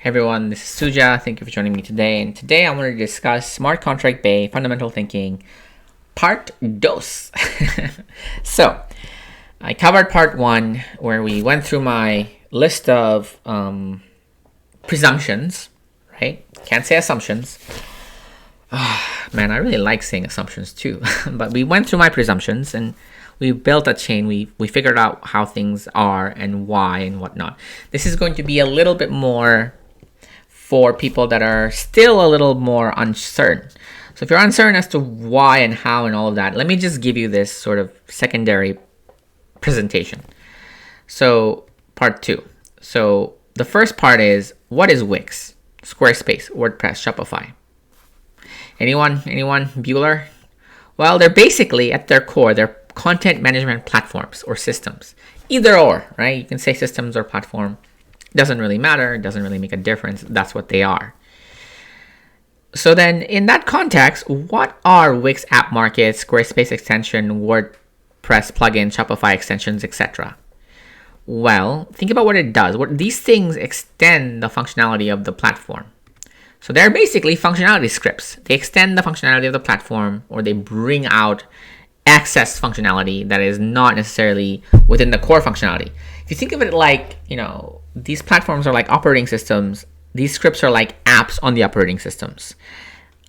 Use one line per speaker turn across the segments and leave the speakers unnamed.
Hey everyone, this is Suja. Thank you for joining me today. And today I want to discuss Smart Contract Bay Fundamental Thinking Part 2. So, I covered Part 1 where we went through my list of presumptions, right? Can't say assumptions. Man, I really like saying assumptions too. But we went through my presumptions and we built a chain. We figured out how things are and why and whatnot. This is going to be a little bit more for people that are still a little more uncertain. So if you're uncertain as to why and how and all of that, let me just give you this sort of secondary presentation. So part 2. So the first part is, what is Wix, Squarespace, WordPress, Shopify? Anyone? Bueller? Well, they're basically, at their core, they're content management platforms or systems. Either or, right? You can say systems or platform. Doesn't really matter. It doesn't really make a difference. That's what they are. So then in that context, what are Wix app market, Squarespace extension, WordPress plugin, Shopify extensions, etc.? Well, think about what it does. These things extend the functionality of the platform. So they're basically functionality scripts. They extend the functionality of the platform, or they bring out access functionality that is not necessarily within the core functionality. If you think of it like, these platforms are like operating systems. These scripts are like apps on the operating systems.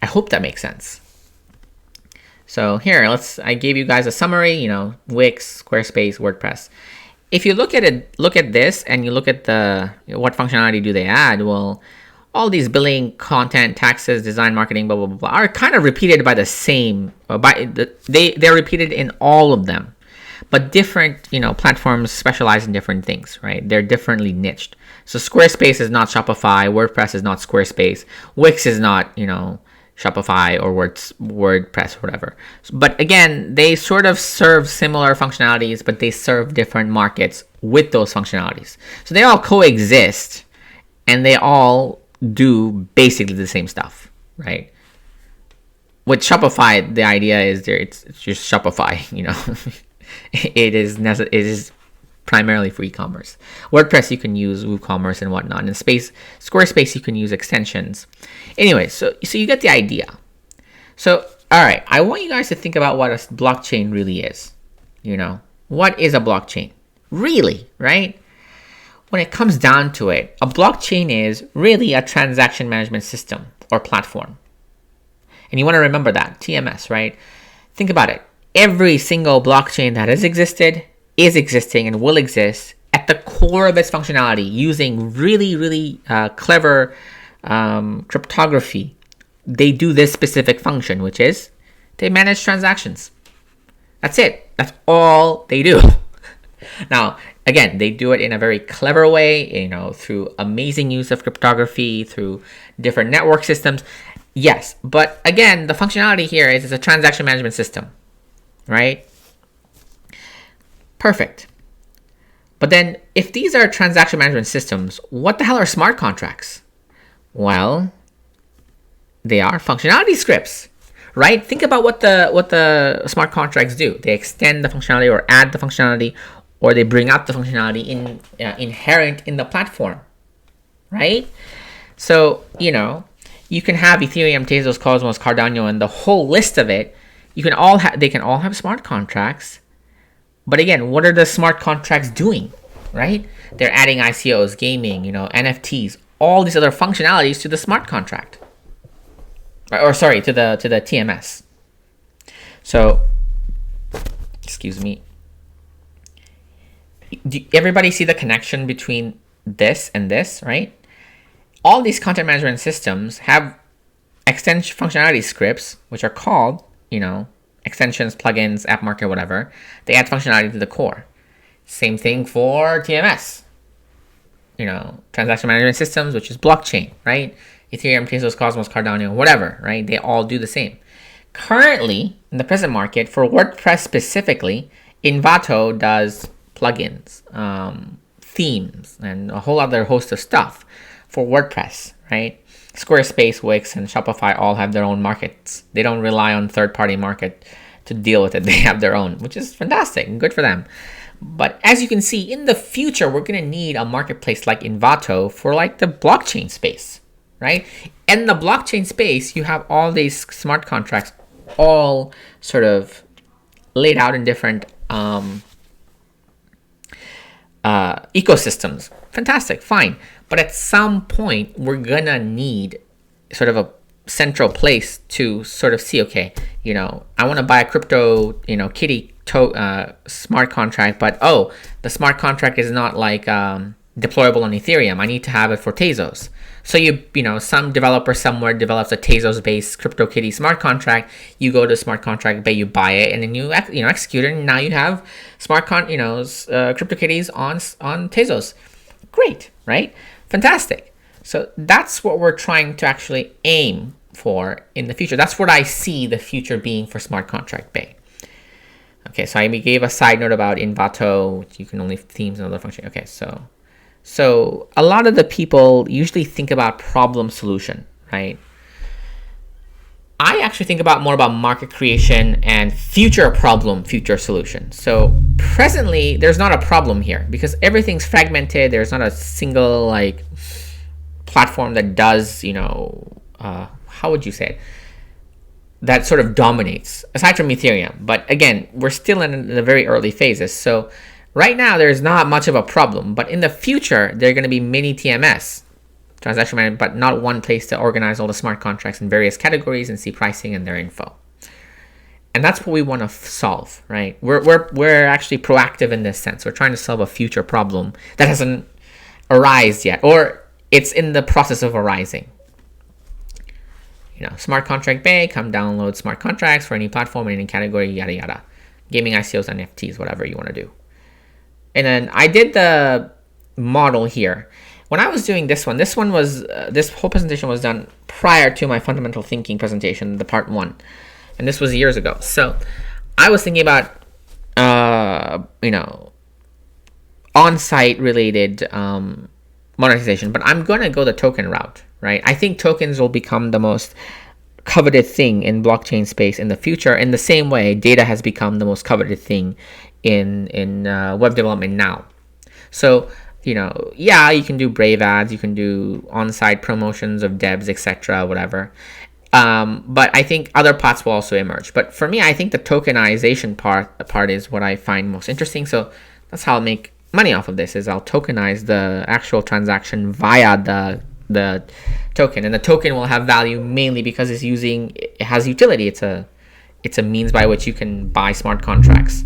I hope that makes sense. So here, I gave you guys a summary, Wix, Squarespace, WordPress. If you look at this and you look at what functionality do they add? Well, all these billing, content, taxes, design, marketing, blah, blah, blah, are kind of repeated by the same, they're repeated in all of them. But different, platforms specialize in different things, right? They're differently niched. So Squarespace is not Shopify. WordPress is not Squarespace. Wix is not, Shopify or WordPress or whatever. But again, they sort of serve similar functionalities, but they serve different markets with those functionalities. So they all coexist, and they all do basically the same stuff, right? With Shopify, the idea is it's just Shopify, It is primarily for e-commerce. WordPress, you can use WooCommerce and whatnot. In Squarespace, you can use extensions. Anyway, so you get the idea. So, all right, I want you guys to think about what a blockchain really is. What is a blockchain? Really, right? When it comes down to it, a blockchain is really a transaction management system or platform. And you want to remember that, TMS, right? Think about it. Every single blockchain that has existed, is existing, and will exist at the core of its functionality using really, really clever cryptography. They do this specific function, which is they manage transactions. That's it. That's all they do. Now, again, they do it in a very clever way, through amazing use of cryptography, through different network systems. Yes, but again, the functionality here is it's a transaction management system. Right? Perfect. But then if these are transaction management systems, what the hell are smart contracts? Well, they are functionality scripts, right? Think about what the smart contracts do. They extend the functionality or add the functionality, or they bring out the functionality inherent in the platform, right? So, you can have Ethereum, Tezos, Cosmos, Cardano, and the whole list of it. They can all have smart contracts, but again, what are the smart contracts doing, right? They're adding ICOs, gaming, NFTs, all these other functionalities to the smart contract, to the TMS. So, excuse me. Everybody see the connection between this and this, right? All these content management systems have extension functionality scripts, which are called extensions, plugins, app market, whatever. They add functionality to the core. Same thing for TMS. Transaction management systems, which is blockchain, right? Ethereum, Tezos, Cosmos, Cardano, whatever, right? They all do the same. Currently, in the present market, for WordPress specifically, Envato does plugins, themes, and a whole other host of stuff for WordPress, right? Squarespace, Wix, and Shopify all have their own markets. They don't rely on third-party market to deal with it. They have their own, which is fantastic and good for them. But as you can see, in the future, we're going to need a marketplace like Envato for like the blockchain space, right? In the blockchain space, you have all these smart contracts all sort of laid out in different ecosystems. Fantastic, fine. But at some point, we're going to need sort of a central place to sort of see, okay, I want to buy a crypto, kitty smart contract, but the smart contract is not like deployable on Ethereum. I need to have it for Tezos. So some developer somewhere develops a Tezos-based CryptoKitty smart contract. You go to smart contract bay, you buy it, and then you execute it, and now you have CryptoKitties on Tezos. Great, right? Fantastic. So that's what we're trying to actually aim for in the future. That's what I see the future being for smart contract bay. Okay, so I gave a side note about Envato. You can only themes and other function. Okay, so a lot of the people usually think about problem solution, right? I actually think more about market creation and future problem, future solution. So presently, there's not a problem here because everything's fragmented. There's not a single platform that does, how would you say it? That sort of dominates, aside from Ethereum. But again, we're still in the very early phases. So right now, there's not much of a problem. But in the future, there are going to be many TMS, transaction management, but not one place to organize all the smart contracts in various categories and see pricing and their info. And that's what we want to solve, right? We're actually proactive in this sense. We're trying to solve a future problem that hasn't arisen yet, or it's in the process of arising. Smart contract bay, come download smart contracts for any platform in any category, yada yada. Gaming ICOs, NFTs, whatever you want to do. And then I did the model here. When I was doing this one was, this whole presentation was done prior to my fundamental thinking presentation, the part 1. And this was years ago. So I was thinking about, on-site related monetization, but I'm going to go the token route, right? I think tokens will become the most coveted thing in blockchain space in the future, in the same way data has become the most coveted thing in web development now. So, you can do Brave ads, you can do on-site promotions of devs, etc., whatever. But I think other parts will also emerge. But for me, I think the tokenization part is what I find most interesting. So that's how I'll make money off of this, is I'll tokenize the actual transaction via the token, and the token will have value mainly because it has utility. It's a means by which you can buy smart contracts.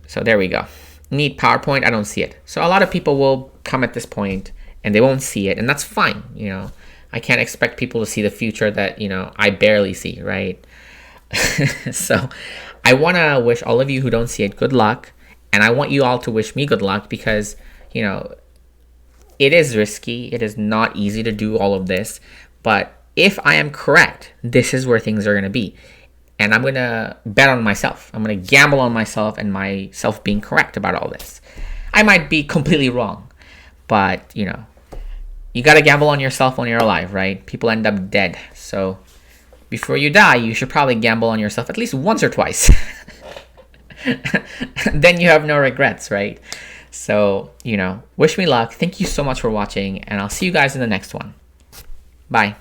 So there we go. Neat PowerPoint. I don't see it. So a lot of people will come at this point and they won't see it, and that's fine. I can't expect people to see the future that I barely see, right? So I want to wish all of you who don't see it good luck. And I want you all to wish me good luck because, it is risky. It is not easy to do all of this. But if I am correct, this is where things are going to be. And I'm going to bet on myself. I'm going to gamble on myself and myself being correct about all this. I might be completely wrong. But, you got to gamble on yourself when you're alive, right? People end up dead. So before you die, you should probably gamble on yourself at least once or twice. Then you have no regrets, right? So, wish me luck. Thank you so much for watching, and I'll see you guys in the next one. Bye.